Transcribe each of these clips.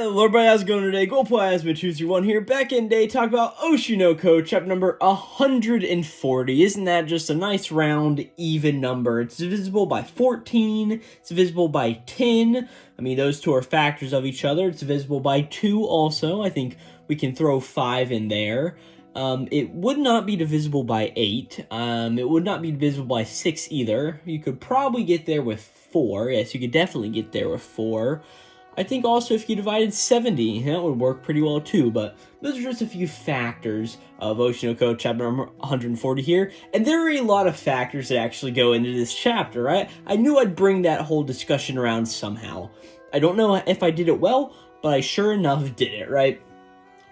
Hello everybody, how's it going today? Glowplasma231 here, back in day, talk about Oshi no Ko, chapter number 140. Isn't that just a nice round, even number? It's divisible by 14, it's divisible by 10. I mean, those two are factors of each other. It's divisible by 2 also. I think we can throw 5 in there. It would not be divisible by 8. It would not be divisible by 6 either. You could probably get there with 4. Yes, you could definitely get there with 4. I think also if you divided 70, that would work pretty well too, but those are just a few factors of Oshi no Ko chapter number 140 here, and there are a lot of factors that actually go into this chapter, right? I knew I'd bring that whole discussion around somehow. I don't know if I did it well, but I sure enough did it, right?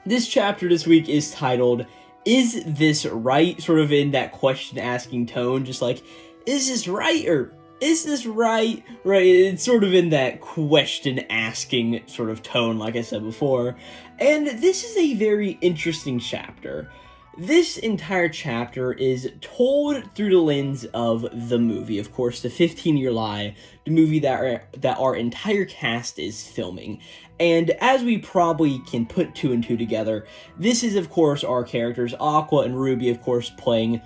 This chapter this week is titled, Is This Right? Sort of in that question-asking tone, just like, is this right, or is this right? Right, it's sort of in that question-asking sort of tone, like I said before. And this is a very interesting chapter. This entire chapter is told through the lens of the movie, of course, the 15-Year Lie, the movie that our entire cast is filming. And as we probably can put 2 and 2 together, this is, of course, our characters, Aqua and Ruby, of course, playing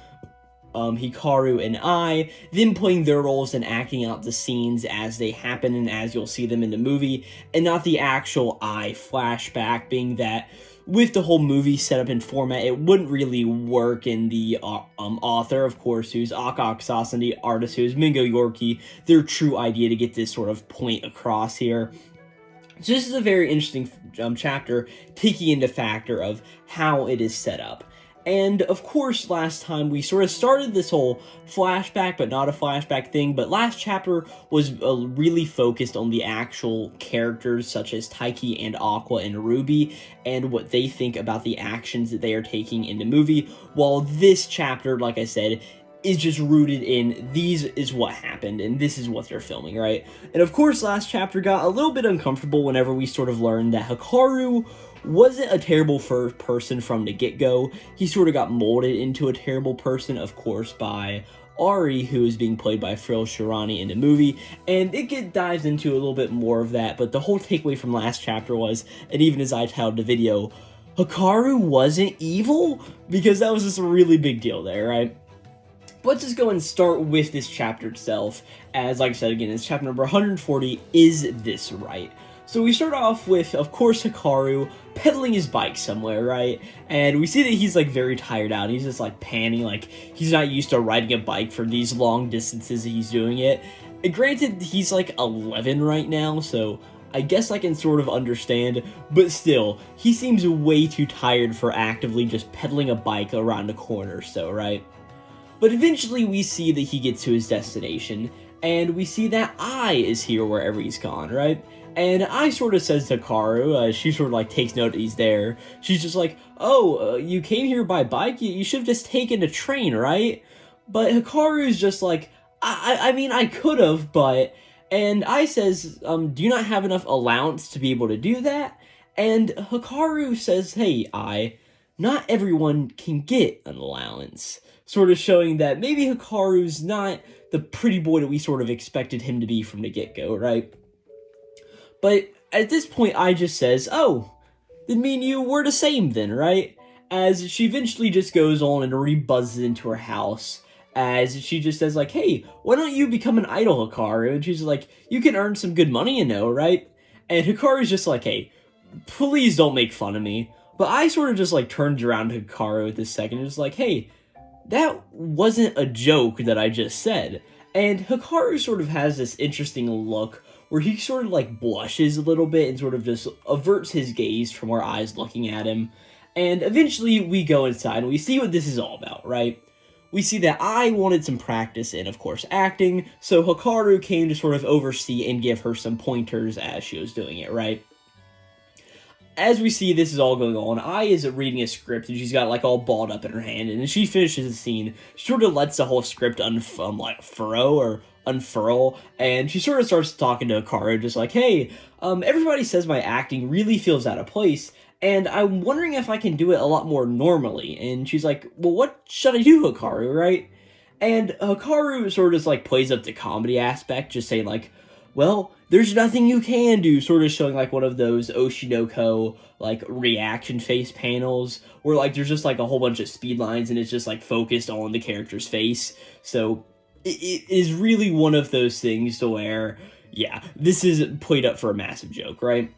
Hikaru and I, them playing their roles and acting out the scenes as they happen and as you'll see them in the movie, and not the actual I flashback, being that with the whole movie setup and format, it wouldn't really work in the author, of course, who's Akaksas, and the artist, who is Mingo Yorkie, their true idea to get this sort of point across here. So this is a very interesting chapter, taking into factor of how it is set up. And, of course, last time we sort of started this whole flashback, but not a flashback thing, but last chapter was really focused on the actual characters, such as Taiki and Aqua and Ruby, and what they think about the actions that they are taking in the movie, while this chapter, like I said, is just rooted in these is what happened, and this is what they're filming, right? And, of course, last chapter got a little bit uncomfortable whenever we sort of learned that Hikaru wasn't a terrible person from the get-go. He sort of got molded into a terrible person, of course, by Ari, who is being played by Frill Shirani in the movie, and it dives into a little bit more of that, but the whole takeaway from last chapter was, and even as I titled the video, Hikaru wasn't evil? Because that was just a really big deal there, right? Let's just go and start with this chapter itself, as, like I said again, it's chapter number 140, Is This Right? So we start off with, of course, Hikaru pedaling his bike somewhere, right? And we see that he's, like, very tired out. He's just, like, panning, like, he's not used to riding a bike for these long distances that he's doing it. And granted, he's, like, 11 right now, so I guess I can sort of understand, but still, he seems way too tired for actively just pedaling a bike around a corner, so, right? But eventually we see that he gets to his destination, and we see that Ai is here wherever he's gone, right? And Ai sort of says to Hikaru, she sort of like takes note that he's there. She's just like, oh, you came here by bike? You should have just taken a train, right? But Hikaru's just like, I mean, I could have, but... And Ai says, do you not have enough allowance to be able to do that? And Hikaru says, hey, Ai, not everyone can get an allowance. Sort of showing that maybe Hikaru's not the pretty boy that we sort of expected him to be from the get-go, right? But at this point, Ai just says, oh, then me and you were the same then, right? As she eventually just goes on and rebuzzes into her house, as she just says, like, hey, why don't you become an idol, Hikaru? And she's like, you can earn some good money, you know, right? And Hikaru's just like, hey, please don't make fun of me. But Ai sort of just, like, turns around to Hikaru at this second and is like, hey, that wasn't a joke that I just said. And Hikaru sort of has this interesting look where he sort of, like, blushes a little bit and sort of just averts his gaze from where Ai's looking at him. And eventually we go inside and we see what this is all about, right? We see that Ai wanted some practice in, of course, acting, so Hikaru came to sort of oversee and give her some pointers as she was doing it, right? As we see this is all going on, Ai is reading a script, and she's got, like, all balled up in her hand, and as she finishes the scene, she sort of lets the whole script unfurl, and she sort of starts talking to Hikaru, just like, hey, everybody says my acting really feels out of place, and I'm wondering if I can do it a lot more normally. And she's like, well, what should I do, Hikaru, right? And Hikaru sort of just, like, plays up the comedy aspect, just saying, like, well, there's nothing you can do, sort of showing like one of those Oshinoko like reaction face panels where like there's just like a whole bunch of speed lines and it's just like focused on the character's face. So it is really one of those things to where, yeah, this is played up for a massive joke, right?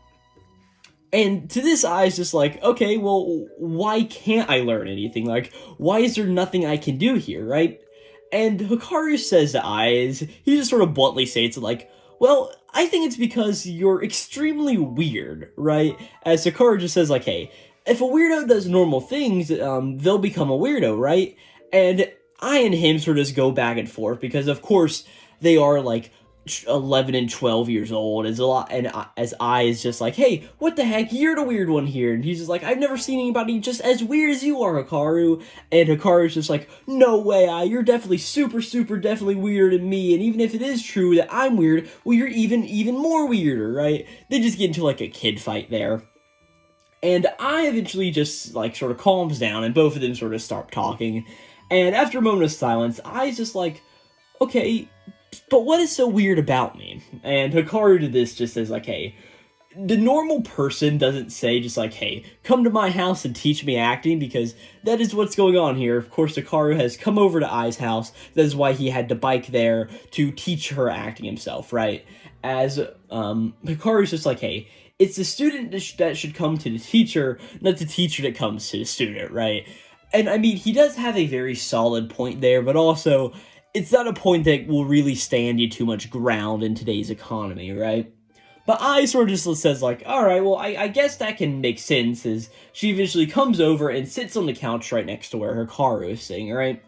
And to this, Ai is just like, okay, well, why can't I learn anything? Like, why is there nothing I can do here, right? And Hikaru says to Ai, he just sort of bluntly states, like, well, I think it's because you're extremely weird, right? As Hikaru just says, like, hey, if a weirdo does normal things, they'll become a weirdo, right? And Ai and him sort of just go back and forth, because, of course, they are, like, 11 and 12 years old is a lot, and as Ai is just like, hey, what the heck, you're the weird one here, and he's just like, I've never seen anybody just as weird as you are, Hikaru, and Hikaru's just like, no way, Ai, you're definitely super definitely weirder than me, and even if it is true that I'm weird, well, you're even more weirder, right? They just get into like a kid fight there. And Ai eventually just like sort of calms down, and both of them sort of start talking, and after a moment of silence, Ai's just like, okay, but what is so weird about me? And Hikaru to this just says, like, hey, the normal person doesn't say just like, hey, come to my house and teach me acting, because that is what's going on here. Of course, Hikaru has come over to Ai's house. That is why he had to bike there to teach her acting himself, right? As Hikaru's just like, hey, it's the student that should come to the teacher, not the teacher that comes to the student, right? And I mean, he does have a very solid point there, but also it's not a point that will really stand you too much ground in today's economy, right? But Ai sort of just says, like, alright, well, I guess that can make sense, as she eventually comes over and sits on the couch right next to where Hikaru is sitting, right?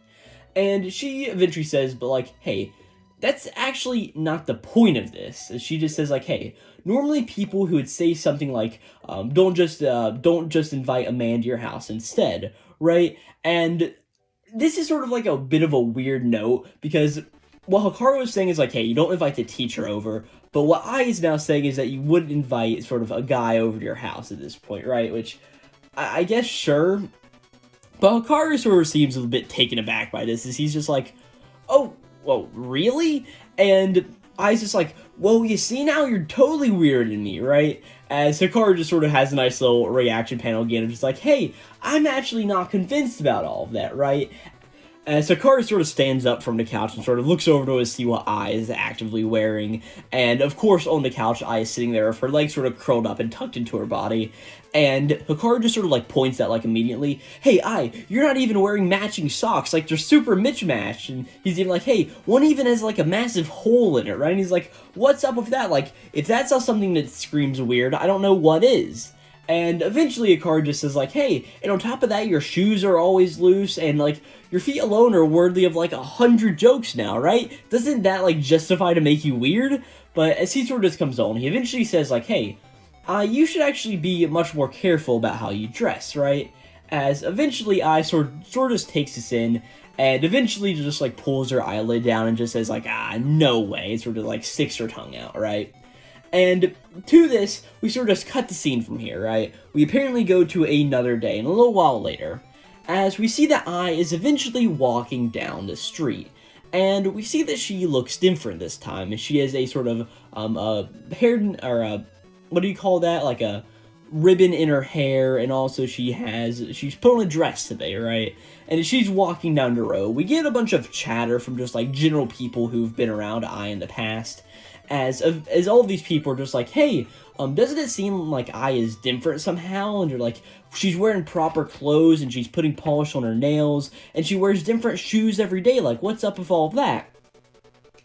And she eventually says, but like, hey, that's actually not the point of this. She just says, like, hey, normally people who would say something like, don't just invite a man to your house instead, right? And this is sort of like a bit of a weird note, because what Hikaru is saying is like, hey, you don't invite the teacher over, but what Ai is now saying is that you wouldn't invite sort of a guy over to your house at this point, right? Which, I guess, sure. But Hikaru sort of seems a bit taken aback by this, as he's just like, oh, well, really? And Ai's just like, well, you see now, you're totally weirder than me, right? As Hikaru just sort of has a nice little reaction panel again of just like, hey, I'm actually not convinced about all of that, right? As Hikaru sort of stands up from the couch and sort of looks over to see what Ai is actively wearing, and of course on the couch, Ai is sitting there with her legs sort of curled up and tucked into her body, and Hikaru just sort of like points out like immediately, hey Ai, you're not even wearing matching socks, like they're super mismatched, and he's even like, hey, one even has like a massive hole in it, right? And he's like, what's up with that? Like, if that's not something that screams weird, I don't know what is. And eventually Hikaru just says like, hey, and on top of that, your shoes are always loose, and like, your feet alone are worthy of like 100 jokes now, right? Doesn't that like justify to make you weird? But as he sort of just comes on, he eventually says like, hey, you should actually be much more careful about how you dress, right? As eventually Ai sort of just takes this in, and eventually just like pulls her eyelid down and just says like, no way, and sort of like sticks her tongue out, right? And to this, we sort of just cut the scene from here, right? We apparently go to another day, and a little while later, as we see that Ai is eventually walking down the street. And we see that she looks different this time, and she has a sort of, hair, or a, what do you call that? Like a ribbon in her hair, and also she's put on a dress today, right? And as she's walking down the road, we get a bunch of chatter from just like general people who've been around Ai in the past, as all of these people are just like, hey, doesn't it seem like Ai is different somehow? And they're like, she's wearing proper clothes, and she's putting polish on her nails, and she wears different shoes every day, like, what's up with all of that?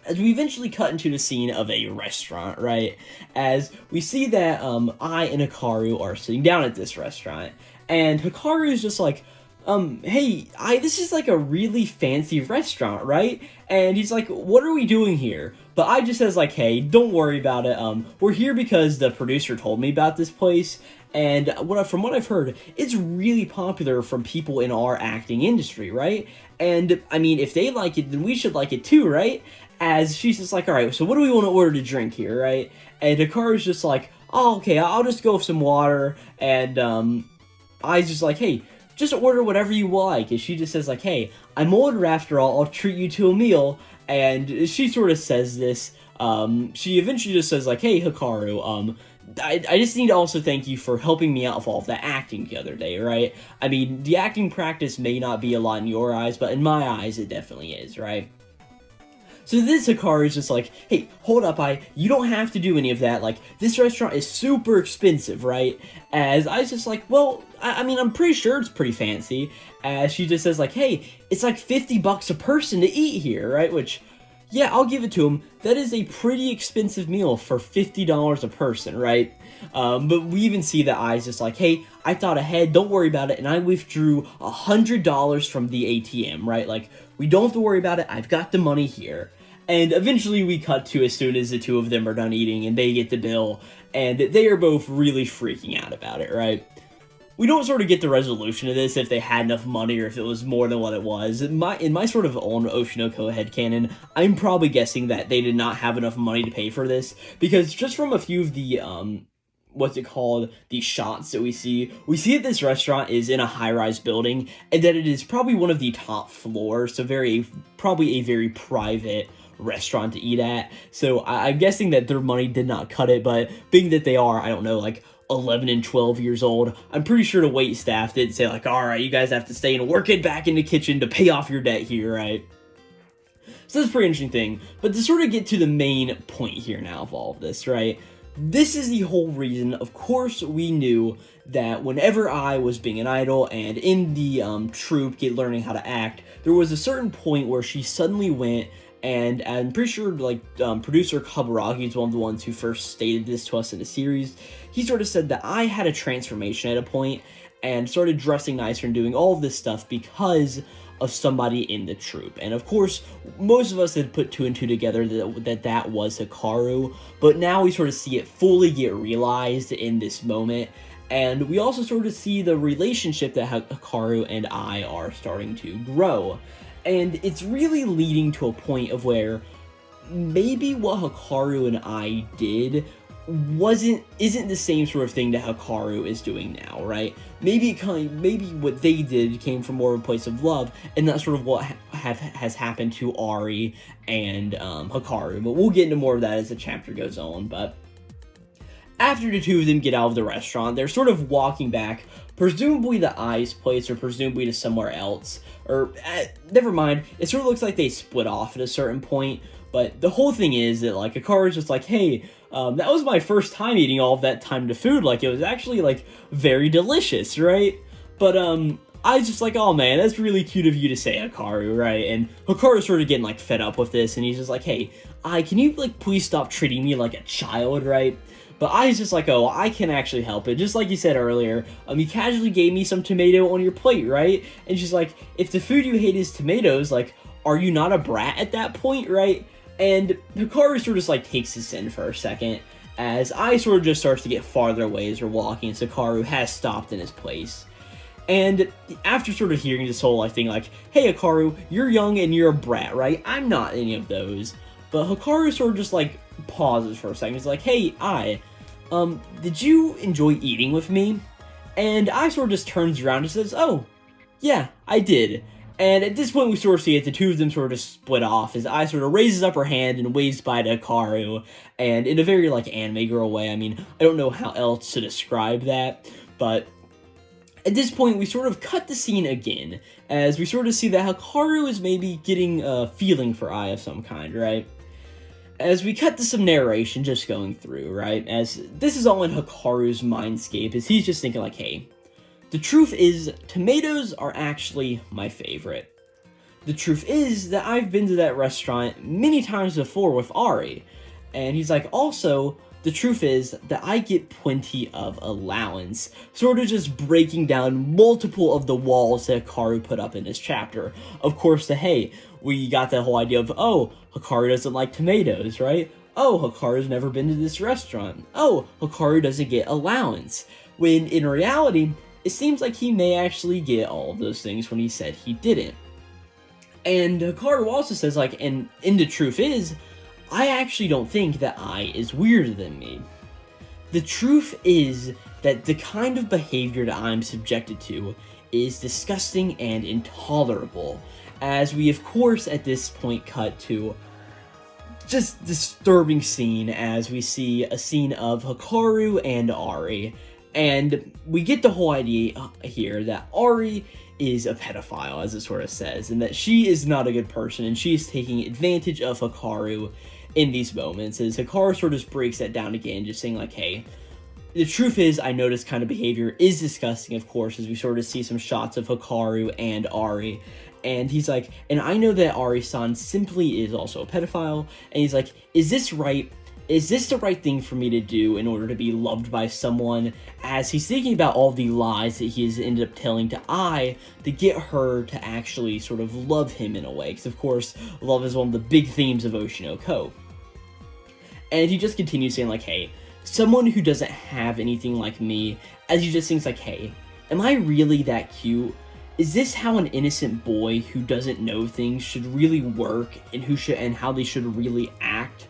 As we eventually cut into the scene of a restaurant, right? As we see that Ai and Hikaru are sitting down at this restaurant, and Hikaru is just like, hey, this is like a really fancy restaurant, right? And he's like, what are we doing here? But I just says like, hey, don't worry about it. We're here because the producer told me about this place, and from what I've heard, it's really popular from people in our acting industry, right? And I mean, if they like it, then we should like it too, right? As she's just like, all right, so what do we want to order to drink here, right? And Hikaru's just like, oh, okay, I'll just go with some water, and I's just like, hey, just order whatever you like. And she just says like, hey, I'm older after all, I'll treat you to a meal. And she sort of says this she eventually just says, like, hey, Hikaru, I just need to also thank you for helping me out with all of that acting the other day, right? I mean, the acting practice may not be a lot in your eyes, but in my eyes, it definitely is, right? So this Hikaru is just like, hey, hold up, you don't have to do any of that, like, this restaurant is super expensive, right? As I was just like, well, I mean, I'm pretty sure it's pretty fancy, as she just says, like, hey, it's like $50 a person to eat here, right? Which, yeah, I'll give it to him. That is a pretty expensive meal for $50 a person, right? But we even see that Ai's just like, hey, I thought ahead, don't worry about it, and I withdrew $100 from the ATM, right? Like, we don't have to worry about it, I've got the money here. And eventually we cut to as soon as the two of them are done eating and they get the bill, and they are both really freaking out about it, right? We don't sort of get the resolution of this, if they had enough money or if it was more than what it was. In my sort of own Oshinoko headcanon, I'm probably guessing that they did not have enough money to pay for this, because just from a few of the, the shots that we see that this restaurant is in a high-rise building, and that it is probably one of the top floors, so probably a very private restaurant to eat at. So I'm guessing that their money did not cut it, but being that they are, I don't know, like 11 and 12 years old, I'm pretty sure the wait staff did say, like, alright, you guys have to stay and work it back in the kitchen to pay off your debt here, right? So that's a pretty interesting thing. But to sort of get to the main point here now of all of this, right? This is the whole reason, of course, we knew that whenever I was being an idol and in the troupe learning how to act, there was a certain point where she suddenly went, and I'm pretty sure, like, producer Kaburagi is one of the ones who first stated this to us in the series. He sort of said that I had a transformation at a point and started dressing nicer and doing all of this stuff because of somebody in the troupe. And of course, most of us had put two and two together that was Hikaru, but now we sort of see it fully get realized in this moment. And we also sort of see the relationship that Hikaru and I are starting to grow. And it's really leading to a point of where maybe what Hikaru and I did isn't the same sort of thing that Hikaru is doing now, right? Maybe what they did came from more of a place of love, and that's sort of what has happened to Ari and Hikaru. But we'll get into more of that as the chapter goes on. But after the two of them get out of the restaurant, they're sort of walking back, presumably to Ai's place, or presumably to somewhere else. Or, never mind, it sort of looks like they split off at a certain point. But the whole thing is that, like, Hikaru's just like, hey, that was my first time eating all of that timed food. Like, it was actually, like, very delicious, right? But, I was just like, oh man, that's really cute of you to say, Hikaru, right? And Hikaru's sort of getting, like, fed up with this, and he's just like, hey, can you, like, please stop treating me like a child, right? But I was just like, oh, I can actually help it. Just like you said earlier, you casually gave me some tomato on your plate, right? And she's like, if the food you hate is tomatoes, like, are you not a brat at that point, right? And Hikaru sort of just, like, takes this in for a second, as I sort of just starts to get farther away as we're walking, so Hikaru has stopped in his place. And after sort of hearing this whole, like, thing, like, hey, Hikaru, you're young and you're a brat, right? I'm not any of those. But Hikaru sort of just, like, pauses for a second. He's like, hey, did you enjoy eating with me? And I sort of just turns around and says, oh, yeah, I did. And at this point, we sort of see it, the two of them sort of just split off, as Ai sort of raises up her hand and waves bye to Hikaru, and in a very, like, anime girl way. I mean, I don't know how else to describe that, but at this point, we sort of cut the scene again, as we sort of see that Hikaru is maybe getting a feeling for Ai of some kind, right? As we cut to some narration just going through, right? As this is all in Hikaru's mindscape, as he's just thinking, like, hey, the truth is, tomatoes are actually my favorite. The truth is that I've been to that restaurant many times before with Ari. And he's like, also, the truth is that I get plenty of allowance. Sort of just breaking down multiple of the walls that Hikaru put up in this chapter. Of course, hey, we got that whole idea of, oh, Hikaru doesn't like tomatoes, right? Oh, Hikaru's never been to this restaurant. Oh, Hikaru doesn't get allowance. When in reality, it seems like he may actually get all of those things when he said he didn't. And Hikaru also says, like, and the truth is, I actually don't think that Ai is weirder than me. The truth is that the kind of behavior that I'm subjected to is disgusting and intolerable, as we of course at this point cut to just disturbing scene as we see a scene of Hikaru and Ari. And we get the whole idea here that Ari is a pedophile, as it sort of says, and that she is not a good person, and she is taking advantage of Hikaru in these moments, as Hikaru sort of breaks that down again, just saying like, hey, the truth is, I know this kind of behavior is disgusting, of course, as we sort of see some shots of Hikaru and Ari, and he's like, and I know that Ari-san simply is also a pedophile, and he's like, is this right? Is this the right thing for me to do in order to be loved by someone? As he's thinking about all the lies that he has ended up telling to Ai to get her to actually sort of love him in a way. Because, of course, love is one of the big themes of Oshi no Ko. And he just continues saying, like, hey, someone who doesn't have anything like me, as he just thinks, like, hey, am I really that cute? Is this how an innocent boy who doesn't know things should really work, and how they should really act?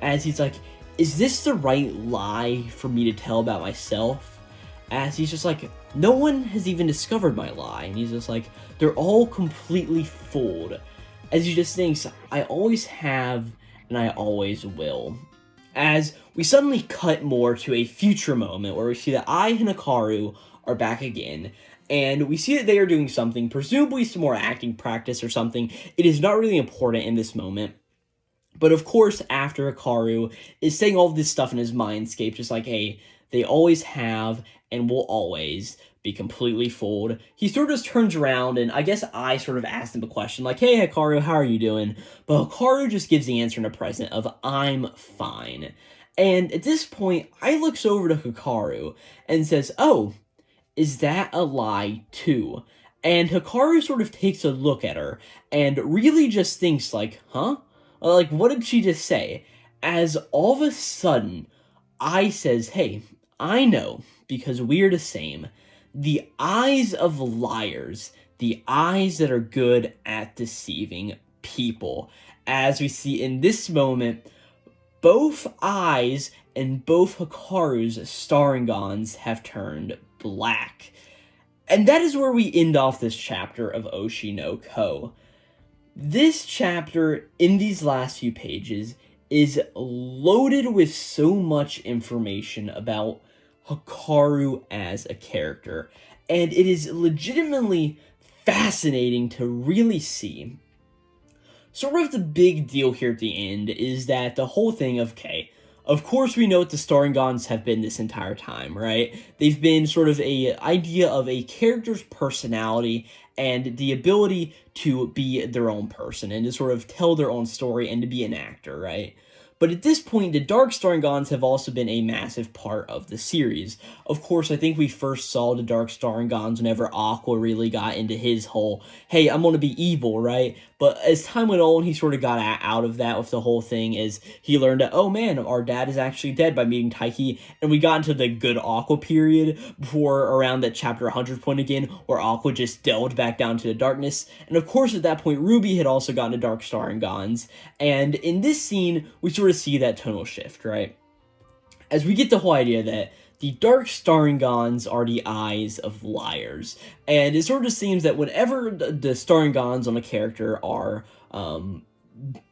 As he's like, is this the right lie for me to tell about myself? As he's just like, no one has even discovered my lie. And he's just like, they're all completely fooled. As he just thinks, I always have and I always will. As we suddenly cut more to a future moment where we see that Ai and Hikaru are back again. And we see that they are doing something, presumably some more acting practice or something. It is not really important in this moment. But of course, after Hikaru is saying all of this stuff in his mindscape, just like, hey, they always have and will always be completely fooled, he sort of just turns around, and I guess I sort of asked him a question, like, hey, Hikaru, how are you doing? But Hikaru just gives the answer in a present of, I'm fine. And at this point, I looks over to Hikaru and says, oh, is that a lie too? And Hikaru sort of takes a look at her and really just thinks like, huh? Like, what did she just say? As all of a sudden, Ai says, hey, I know, because we're the same. The eyes of liars, the eyes that are good at deceiving people. As we see in this moment, both eyes and both Hikaru's Starengons have turned black. And that is where we end off this chapter of Oshi no Ko. This chapter, in these last few pages, is loaded with so much information about Hikaru as a character, and it is legitimately fascinating to really see. Sort of the big deal here at the end is that the whole thing of, okay, of course we know what the Starengons have been this entire time, right? They've been sort of a idea of a character's personality and the ability to be their own person and to sort of tell their own story and to be an actor, right? But at this point, the Dark Starengons have also been a massive part of the series. Of course, I think we first saw the Dark Starengons whenever Aqua really got into his whole, hey, I'm gonna be evil, right? But as time went on, he sort of got out of that with the whole thing as he learned that, oh man, our dad is actually dead by meeting Taiki, and we got into the good Aqua period before around that chapter 100 point again, where Aqua just delved back down to the darkness. And of course, at that point, Ruby had also gotten to Dark Starengons, and in this scene, we sort of see that tonal shift, right? As we get the whole idea that the Dark Starengons are the eyes of liars, and it sort of seems that whenever the Starengons on a character are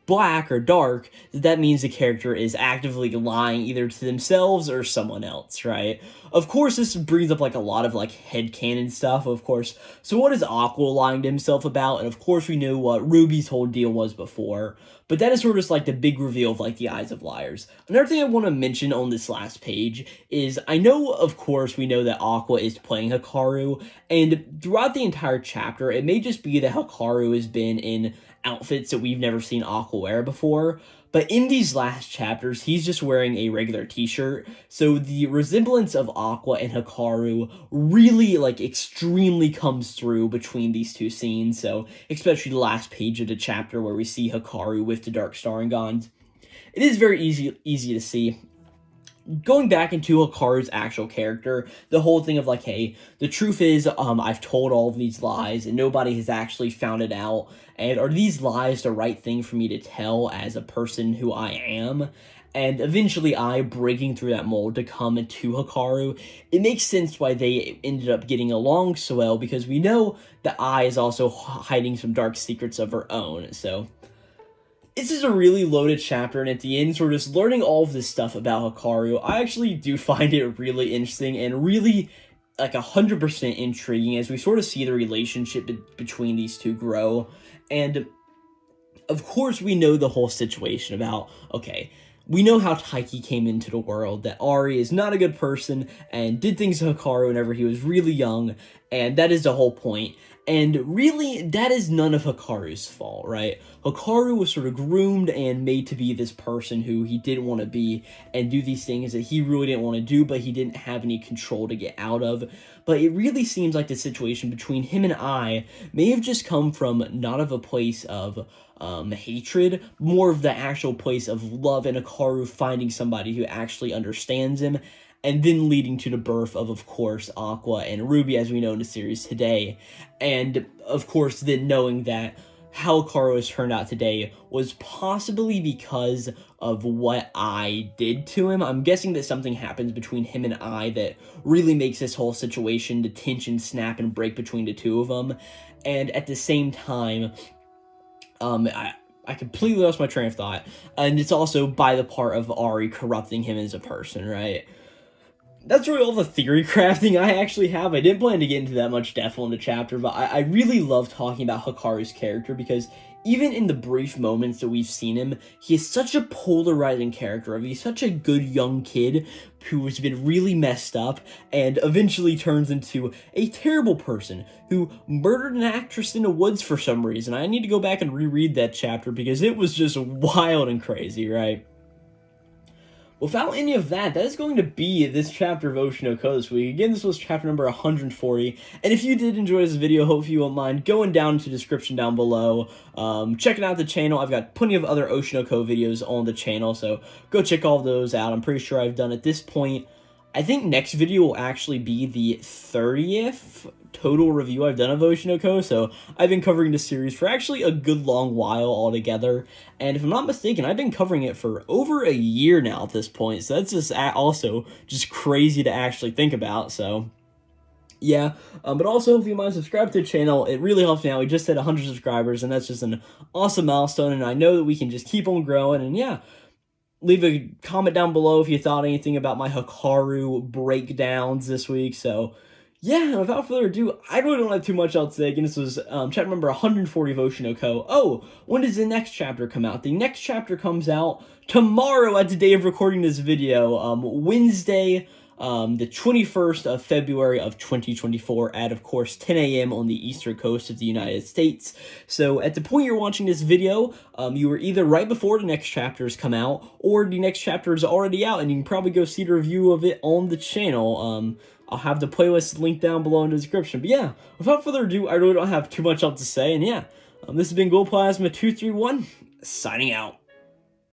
black or dark, that means the character is actively lying either to themselves or someone else, right? Of course, this brings up like a lot of like headcanon stuff, of course. So what is Aqua lying to himself about? And of course we knew what Ruby's whole deal was before, but that is sort of just like the big reveal of like the eyes of liars. Another thing I want to mention on this last page is I know, of course, we know that Aqua is playing Hikaru, and throughout the entire chapter, it may just be that Hikaru has been in outfits that we've never seen Aqua wear before, but in these last chapters, he's just wearing a regular t-shirt, so the resemblance of Aqua and Hikaru really, like, extremely comes through between these two scenes, so especially the last page of the chapter where we see Hikaru with the Dark Starengons. It is very easy to see. Going back into Hikaru's actual character, the whole thing of like, hey, the truth is, I've told all of these lies and nobody has actually found it out, and are these lies the right thing for me to tell as a person who I am? And eventually I breaking through that mold to come to Hikaru, it makes sense why they ended up getting along so well, because we know that Ai is also hiding some dark secrets of her own, so this is a really loaded chapter, and at the end, sort of just learning all of this stuff about Hikaru, I actually do find it really interesting and really, like, 100% intriguing as we sort of see the relationship between these two grow. And, of course, we know the whole situation about, okay, we know how Taiki came into the world, that Ari is not a good person and did things to Hikaru whenever he was really young, and that is the whole point. And really, that is none of Hikaru's fault, right? Hikaru was sort of groomed and made to be this person who he didn't want to be and do these things that he really didn't want to do, but he didn't have any control to get out of. But it really seems like the situation between him and I may have just come from not of a place of hatred, more of the actual place of love and Hikaru finding somebody who actually understands him, and then leading to the birth of course, Aqua and Ruby as we know in the series today. And, of course, then knowing that how Hikaru has turned out today was possibly because of what I did to him. I'm guessing that something happens between him and I that really makes this whole situation, the tension snap and break between the two of them. And at the same time, I completely lost my train of thought. And it's also by the part of Ari corrupting him as a person, right? That's really all the theory crafting I actually have. I didn't plan to get into that much depth on the chapter, but I really love talking about Hikaru's character because even in the brief moments that we've seen him, he is such a polarizing character. He's such a good young kid who has been really messed up and eventually turns into a terrible person who murdered an actress in the woods for some reason. I need to go back and reread that chapter because it was just wild and crazy, right? Without any of that, that is going to be this chapter of Oshi no Ko this week. Again, this was chapter number 140. And if you did enjoy this video, hope you won't mind going down to the description down below, checking out the channel. I've got plenty of other Oshi no Ko videos on the channel, so go check all those out. I'm pretty sure I've done at this point. I think next video will actually be the 30th total review I've done of Oshi no Ko, so I've been covering this series for actually a good long while altogether, and if I'm not mistaken, I've been covering it for over a year now at this point, so that's just also just crazy to actually think about, so yeah, but also if you mind subscribe to the channel, it really helps me out. We just hit 100 subscribers, and that's just an awesome milestone, and I know that we can just keep on growing, and yeah, leave a comment down below if you thought anything about my Hikaru breakdowns this week. So, yeah, without further ado, I really don't have too much else to say. Again, this was chapter number 140 of Oshi no Ko. Oh, when does the next chapter come out? The next chapter comes out tomorrow at the day of recording this video, Wednesday, the 21st of February of 2024 at, of course, 10 a.m. on the eastern coast of the United States. So at the point you're watching this video, you were either right before the next chapters come out, or the next chapter is already out, and you can probably go see the review of it on the channel. I'll have the playlist linked down below in the description. But yeah, without further ado, I really don't have too much else to say, and yeah, this has been Glowplasma231, signing out.